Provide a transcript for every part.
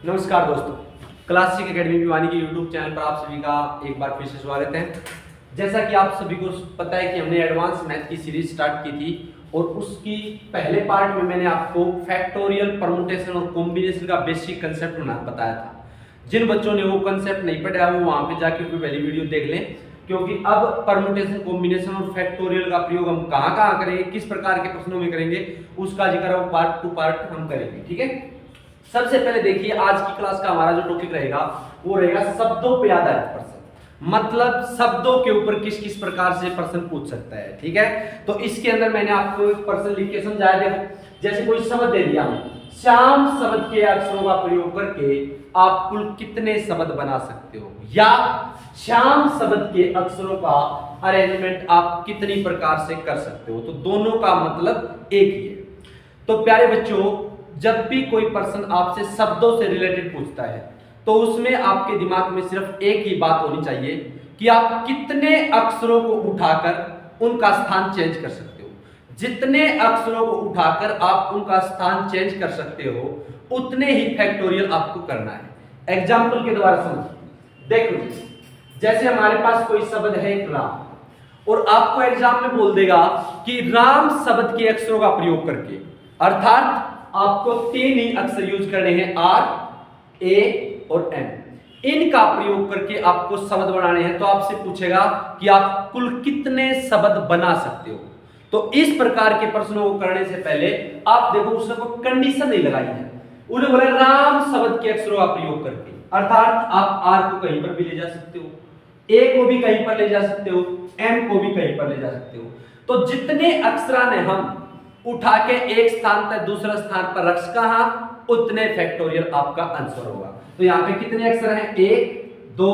नमस्कार दोस्तों, classic academy Bhiwani के यूट्यूब चैनल पर आप सभी का एक बार फिर से स्वागत है। जैसा कि आप सभी को पता है कि हमने एडवांस मैथ की सीरीज स्टार्ट की थी और उसकी पहले पार्ट में मैंने आपको फैक्टोरियल, परमुटेशन और कॉम्बिनेशन का बेसिक कंसेप्ट बताया था। जिन बच्चों ने वो कंसेप्ट नहीं पढ़ा वो वहाँ पे जाके फिर पहली वीडियो देख लें, क्योंकि अब परमुटेशन, कॉम्बिनेशन और फैक्टोरियल का प्रयोग हम कहाँ कहाँ करेंगे, किस प्रकार के प्रश्नों में करेंगे, उसका जिक्र पार्ट टू पार्ट हम करेंगे। ठीक है, सबसे पहले देखिए आज की क्लास का हमारा जो टॉपिक रहेगा वो रहेगा शब्दों पे आधारित प्रश्न, मतलब शब्दों के ऊपर किस किस प्रकार से प्रश्न पूछ सकता है। ठीक है, तो इसके अंदर मैंने आपको एक प्रश्न लिख के समझाया। देखो, जैसे कोई शब्द दे दिया, श्याम शब्द के अक्षरों का प्रयोग करके आप कुल कितने शब्द बना सकते हो, या श्याम शब्द के अक्षरों का अरेंजमेंट आप कितनी प्रकार से कर सकते हो। तो दोनों का मतलब एक ही है। तो प्यारे बच्चों, जब भी कोई पर्सन आपसे शब्दों से रिलेटेड पूछता है तो उसमें आपके दिमाग में सिर्फ एक ही बात होनी चाहिए कि आप कितने अक्षरों को उठाकर उनका स्थान चेंज कर सकते हो। जितने अक्षरों को उठाकर आप उनका स्थान चेंज कर सकते हो उतने ही फैक्टोरियल आपको करना है। एग्जाम्पल के द्वारा समझिए। देख लो, जैसे हमारे पास कोई शब्द है राम, और आपको एग्जाम में बोल देगा कि राम शब्द के अक्षरों का प्रयोग करके, अर्थात आपको तीन ही अक्षर यूज करने हैं, आर, ए और एम। इनका प्रयोग करके आपको शब्द बनाने हैं। तो आपसे पूछेगा कि आप कुल कितने शब्द बना सकते हो। तो इस प्रकार के प्रश्नों को करने से पहले आप देखो, उसने कोई कंडीशन नहीं लगाई है। उन्हें बोला राम शब्द के अक्षरों का प्रयोग करके, अर्थात आप आर को कहीं पर भी ले जा सकते हो, ए को भी कहीं पर ले जा सकते हो, एम को भी कहीं पर ले जा सकते हो। तो जितने अक्षर ने हम उठा के एक स्थान तक दूसरा स्थान पर रख कहा, उतने फैक्टोरियल आपका आंसर होगा। तो यहां पे कितने अक्षर हैं? 1 2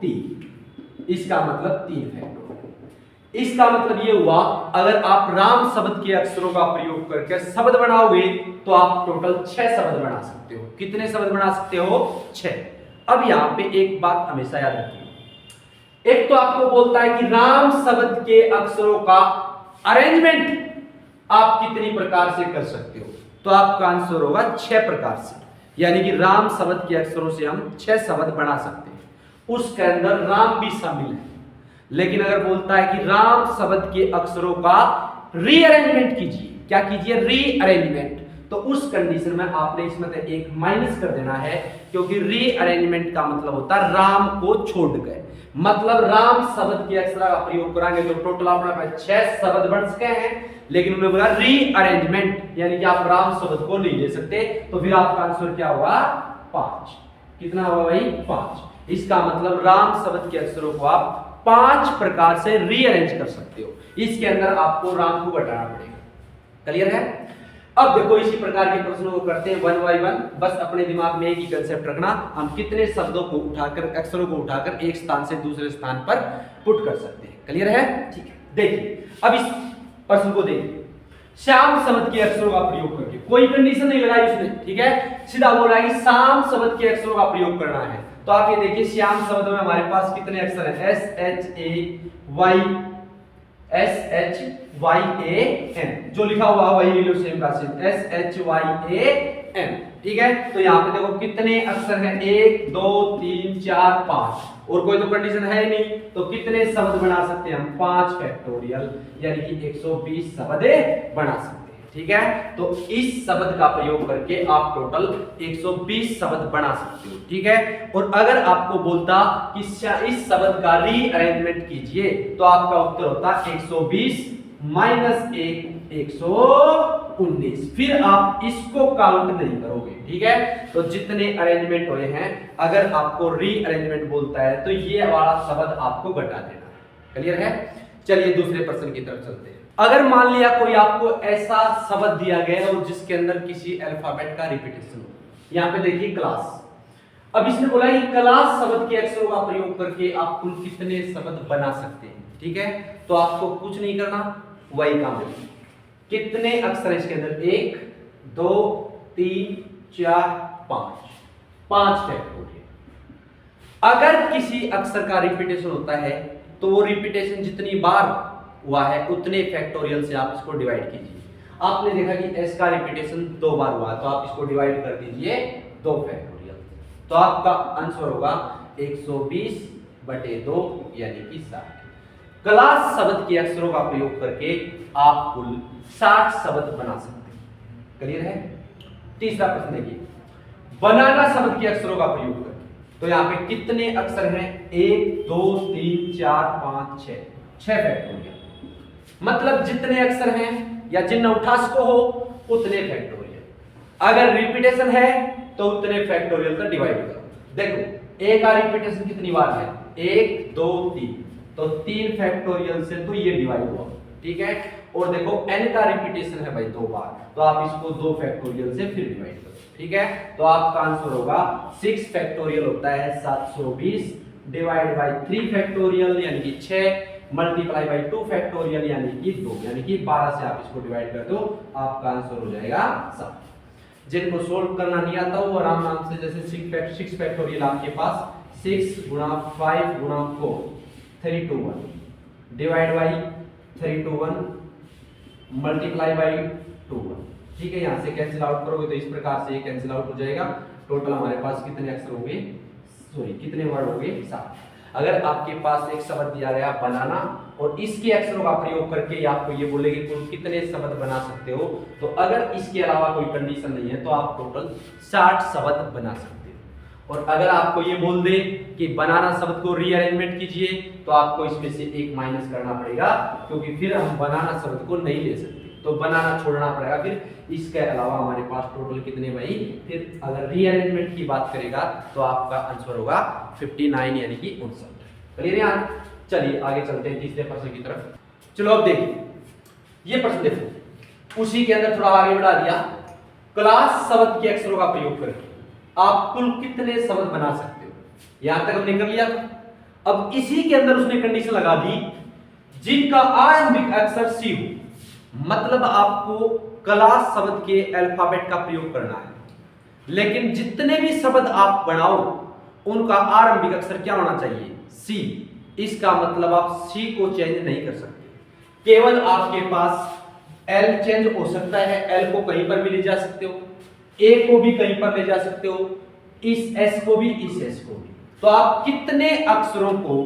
3। इसका मतलब 3 फैक्टोरियल। इसका मतलब ये हुआ, अगर आप राम शब्द के अक्षरों का प्रयोग करके शब्द बनाओगे तो आप टोटल 6 शब्द बना सकते हो। कितने शब्द बना सकते हो? 6। अब यहां पे एक बात हमेशा याद रखिए, एक तो आपको बोलता है कि राम शब्द के अक्षरों का अरेंजमेंट आप कितनी प्रकार से कर सकते हो। तो आपका आंसर होगा 6 प्रकार से, यानी कि राम शब्द के अक्षरों से हम 6 शब्द बना सकते हैं। उसके अंदर राम भी शामिल है। लेकिन अगर बोलता है कि राम शब्द के अक्षरों का रीअरेंजमेंट कीजिए, क्या कीजिए? रीअरेंजमेंट। तो उस कंडीशन में आपने इसमें से एक माइनस कर देना है, क्योंकि रीअरेंजमेंट का मतलब होता है राम को छोड़ गए। मतलब राम शब्द के अक्षर का प्रयोग करेंगे तो टोटल अपने पास 6 शब्द बन सके हैं। लेकिन उन्होंने बोला रीअरेंजमेंट, यानी कि आप राम शब्द को नहीं ले सकते। तो फिर आपका आंसर क्या होगा? 5। कितना होगा भाई? 5। इसका मतलब राम शब्द के अक्षरों को आप 5 प्रकार से रीअरेंज कर सकते हो। इसके अंदर आपको राम को घटाना पड़ेगा। क्लियर है? अब देखो, इसी प्रकार के प्रश्नों को करते हैं 1 बाय 1। बस अपने दिमाग में एक ही कंसेप्ट रखना, हम कितने शब्दों को उठाकर, अक्षरों को उठाकर एक स्थान से दूसरे स्थान पर पुट कर सकते हैं। क्लियर है? ठीक है, देखिए अब इस प्रश्न को देखिए। श्याम शब्द के अक्षरों का प्रयोग करके, कोई कंडीशन नहीं लगाई उसने। ठीक है, सीधा बोल रहा है कि श्याम शब्द के अक्षरों का प्रयोग करना है। तो आप ये देखिए, श्याम शब्द में हमारे पास कितने अक्षर हैं? SHYAM, जो लिखा हुआ वही ले लो, सेम का सेम SHYAM। ठीक है, तो यहाँ पे देखो कितने अक्षर हैं? 1 2 3 4 5, और कोई तो कंडीशन है ही नहीं। तो कितने शब्द बना सकते हैं हम? 5 फैक्टोरियल, यानी कि 120 शब्द बना सकते हैं। ठीक है, तो इस शब्द का प्रयोग करके आप टोटल 120 शब्द बना सकते हो। ठीक है, और अगर आपको बोलता कि इस शब्द का रीअरेंजमेंट कीजिए, तो आपका उत्तर होता 120 माइनस 1 119। फिर आप इसको काउंट नहीं करोगे। ठीक है, तो जितने अरेंजमेंट हुए हैं, अगर आपको रीअरेंजमेंट बोलता है तो ये वाला शब्द आपको घटा देना। क्लियर है? चलिए दूसरे प्रश्न की तरफ चलते हैं। अगर मान लिया कोई आपको ऐसा शब्द दिया गया और जिसके अंदर किसी अल्फाबेट का रिपीटेशन हो, यहाँ पे देखिए क्लास। अब इसने बोला कि क्लास शब्द के अक्षरों का प्रयोग करके आप कुल कितने शब्द बना सकते हैं। ठीक है, तो आपको कुछ नहीं करना, वही काम है। कितने अक्षर है इसके अंदर? 1 2 3 4 5 फैक्टोरियल। अगर किसी अक्षर का रिपीटेशन होता है तो वो रिपीटेशन जितनी बार हुआ है उतने फैक्टोरियल से आप इसको डिवाइड कीजिए। आपने देखा कि एस का रिपीटेशन 2 बार हुआ, तो आप इसको डिवाइड कर दीजिए 2 फैक्टोरियल। तो आपका आंसर होगा 120/2 यानी कि 60। क्लास शब्द के अक्षरों का प्रयोग करके आप कुल 60 शब्द बना सकते हैं। क्लियर है? तीसरा प्रश्न देखिए, बनाना शब्द के अक्षरों का प्रयोग करके। तो यहाँ पे कितने अक्षर हैं? 1 2 3 4 5 6 फैक्टोरियल। मतलब जितने अक्षर हैं या जिन उठास को हो उतने फैक्टोरियल। अगर रिपीटेशन है तो उतने फैक्टोरियल का डिवाइड करो। देखो ए का रिपीटेशन कितनी बार है? 1 2 3, तो 3 फैक्टोरियल से तो ये डिवाइड हुआ, ठीक है। और देखो n का रिपीटेशन है भाई 2 बार, तो आप इसको 2 फैक्टोरियल से फिर डिवाइड करो, ठीक है। तो आपका आंसर होगा 6 फैक्टोरियल होता है 720 डिवाइड बाय 3 फैक्टोरियल यानी कि 6 मल्टीप्लाई बाय 2 फैक्टोरियल यानी कि 2, यानी कि 12 से आप इसको डिवाइड कर दो, आपका आंसर हो जाएगा 7। जिनको सोल्व करना नहीं आता वो आराम से, जैसे 6 फैक्टोरियल आपके पास 6 गुणा 5 गुणा 4 3 to 1 divide by 3 to 1 multiply by 2 1, ठीक है। यहाँ से कैंसिल आउट करोगे तो इस प्रकार से ये कैंसिल आउट हो जाएगा। टोटल हमारे पास कितने अक्षर होंगे, सॉरी कितने वर्ड होंगे? 7। अगर आपके पास एक शब्द दिया गया बनाना और इसके अक्षरों का प्रयोग करके आपको ये बोलेंगे तुम कितने शब्द बना सकते हो, तो अगर इसके अलावा कोई कंडीशन नहीं है तो आप टोटल 60 शब्द बना सकते हो। और अगर आपको ये बोल दे कि बनाना शब्द को रीअरेंजमेंट कीजिए तो आपको इसमें से एक माइनस करना पड़ेगा, क्योंकि फिर हम बनाना शब्द को नहीं ले सकते, तो बनाना छोड़ना पड़ेगा। फिर इसके अलावा हमारे पास टोटल कितने भाई? फिर अगर रीअरेंजमेंट की बात करेगा तो आपका आंसर होगा 59 यानी कि 59। क्लियर है? चलिए आगे चलते हैं तीसरे प्रश्न की तरफ। चलो अब देखिए ये प्रश्न, देखो उसी के अंदर थोड़ा आगे बढ़ा दिया। क्लास शब्द के अक्षरों का प्रयोग करके आप कुल कितने शब्द बना सकते हो, यहां तक हमने कर लिया। अब इसी के अंदर उसने कंडीशन लगा दी जिनका आरंभिक अक्षर सी हो, मतलब आपको क्लास शब्द के अल्फाबेट का प्रयोग करना है, लेकिन जितने भी शब्द आप बनाओ उनका आरंभिक अक्षर क्या होना चाहिए? सी। इसका मतलब आप सी को चेंज नहीं कर सकते, केवल आपके पास एल चेंज हो सकता है, एल को कहीं पर भी ले जा सकते हो, ए को भी कहीं पर ले जा सकते हो, इस एस को भी, इस एस को भी। तो आप कितने अक्षरों को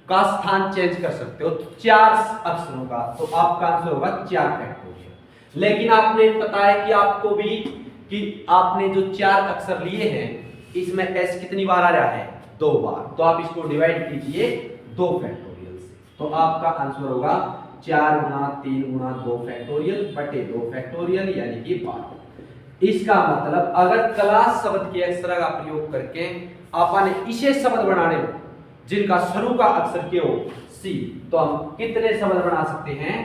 का स्थान चेंज कर सकते हो? 4 अक्षरों का, तो आपका आंसर होगा 4 फैक्टोरियल। लेकिन आपने पता है कि आपको भी कि आपने जो 4 अक्षर लिए हैं इसमें एस कितनी बार आ रहा है? 2 बार, तो आप इसको डिवाइड कीजिए 2 फैक्टोरियल से, तो आपका आंसर होगा 4 गुणा 3 गुणा 2 फैक्टोरियल बटे 2 फैक्टोरियल यानी कि 12। इसका मतलब अगर क्लास शब्द के अक्षर का प्रयोग करके आपने इसे शब्द बनाने हो जिनका शुरू का अक्षर क्या हो? सी, तो हम कितने शब्द बना सकते हैं?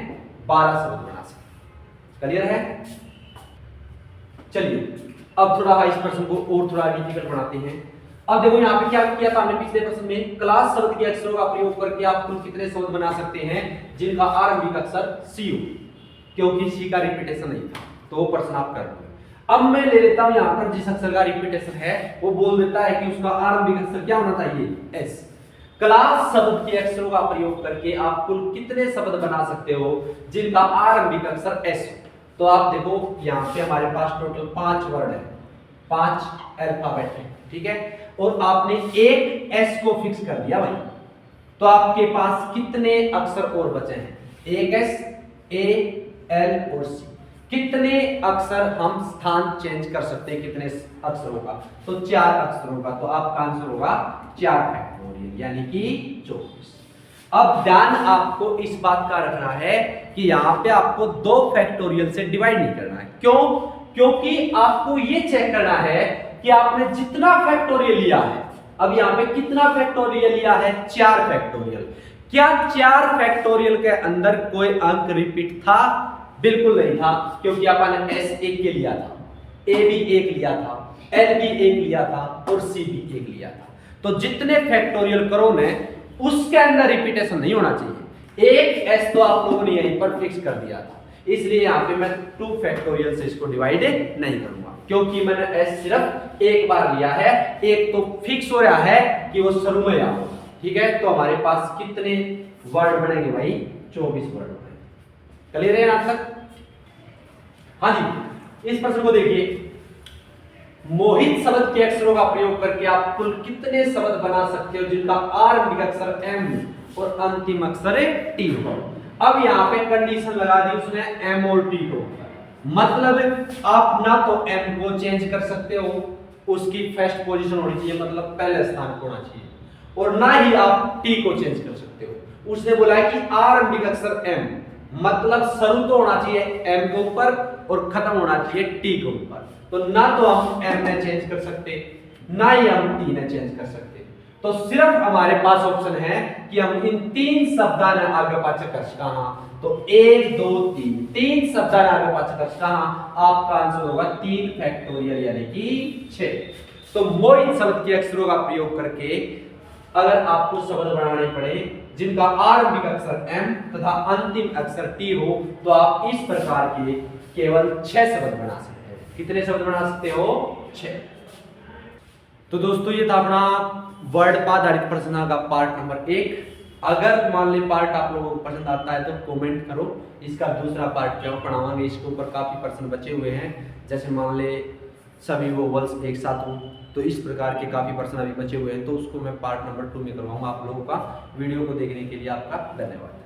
12 शब्द बना सकते हैं। क्लियर है? चलिए अब थोड़ा इस प्रश्न को और थोड़ा डिफिकल्ट बनाते हैं। अब देखो यहाँ पे क्या किया था हमने पिछले प्रश्न में, क्लास शब्द के अक्षरों का प्रयोग करके आप कुल कितने शब्द बना सकते हैं जिनका आरंभिक अक्षर सी हो, क्योंकि सी का रिपीटेशन नहीं था, तो वो प्रश्न आप कर लो। अब मैं ले लेता हूं यहाँ पर जिस अक्षर का रिपीटेशन है वो बोल देता है कि उसका आरंभिक अक्षर क्या होना चाहिए? एस। क्लास शब्द के अक्षरों का प्रयोग करके आप कुल कितने शब्द बना सकते हो जिनका आरंभिक अक्षर एस हो? तो आप देखो यहाँ पे हमारे पास टोटल 5 वर्ड है, 5 अल्फाबेट है, ठीक है, और आपने एक एस को फिक्स कर दिया भाई, तो आपके पास कितने अक्षर और बचे हैं? एक एस, ए, एल और सी। कितने अक्षर हम स्थान चेंज कर सकते हैं कितने अक्षरों का? तो 4 अक्षरों का, तो आपका आंसर होगा 4 फैक्टोरियल यानी कि 24। अब ध्यान आपको इस बात का रखना है कि यहाँ पे आपको 2 फैक्टोरियल से डिवाइड नहीं करना है। क्यों? क्योंकि आपको ये चेक करना है कि आपने जितना फैक्टोरियल लिया है, अब यहाँ पे कितना फैक्टोरियल लिया है? 4 फैक्टोरियल। क्या 4 फैक्टोरियल के अंदर कोई अंक रिपीट था? बिल्कुल नहीं था, क्योंकि अपन एस 1 के लिया था, ए भी 1 लिया था, एल भी 1 लिया था और सी भी 1 लिया था। तो जितने फैक्टोरियल करो ने उसके अंदर रिपीटेशन नहीं होना चाहिए। एक एस तो आप लोगों ने यहीं पर फिक्स कर दिया था, इसलिए यहाँ पे मैं 2 फैक्टोरियल से इसको डिवाइड नहीं करूंगा, क्योंकि मैंने एस सिर्फ एक बार लिया है, एक तो फिक्स हो रहा है कि वो शुरू में आओ, ठीक है। तो हमारे पास कितने वर्ड बनेंगे भाई? 24 वर्ड बनेंगे। क्लियर है यहां तक? हाँ जी, इस प्रश्न को देखिए, मोहित शब्द के अक्षरों का प्रयोग करके आप कुल कितने शब्द बना सकते हो जिनका आरंभिक अक्षर M और अंतिम अक्षर T हो। अब यहाँ पे कंडीशन लगा दी उसने M और T को, मतलब आप ना तो M को चेंज कर सकते हो, उसकी फर्स्ट पोजीशन होनी चाहिए, मतलब पहले स्थान पर होना चाहिए, और ना ही आप T को चेंज कर सकते हो। उसने बोला है कि आरंभिक अक्षर M, मतलब शुरू तो होना चाहिए M के ऊपर और खत्म होना चाहिए T के ऊपर। तो ना तो हम M ने चेंज कर सकते, ना ही हम T ने चेंज कर सकते। तो सिर्फ हमारे पास ऑप्शन है कि हम इन तीन शब्दान आज्ञावाचक कहाँ, तो 1 2 3 तीन शब्दान आज्ञावाचक कहाँ, आपका आंसर होगा 3 फैक्टोरियल यानी कि 6। तो मोहित शब्द के अक्षरों का प्रयोग करके अगर आपको शब्द बनाने पड़े जिनका आरंभिक अक्षर M तथा अंतिम अक्षर T हो, तो आप इस प्रकार के केवल 6 शब्द बना सकते हो। कितने शब्द बना सकते हो? 6। तो दोस्तों ये था अपना वर्ड आधारित प्रश्न का पार्ट नंबर 1। अगर मान ली पार्ट आप लोगों को पसंद आता है तो कमेंट करो, इसका दूसरा पार्ट जो पढ़ावांगे। इसके ऊपर काफी प्रश्न बचे हुए हैं, जैसे मान ले सभी वोवल्स एक साथ हो, तो इस प्रकार के काफी प्रश्न अभी बचे हुए हैं, तो उसको मैं पार्ट नंबर 2 में करवाऊंगा आप लोगों का। वीडियो को देखने के लिए आपका धन्यवाद।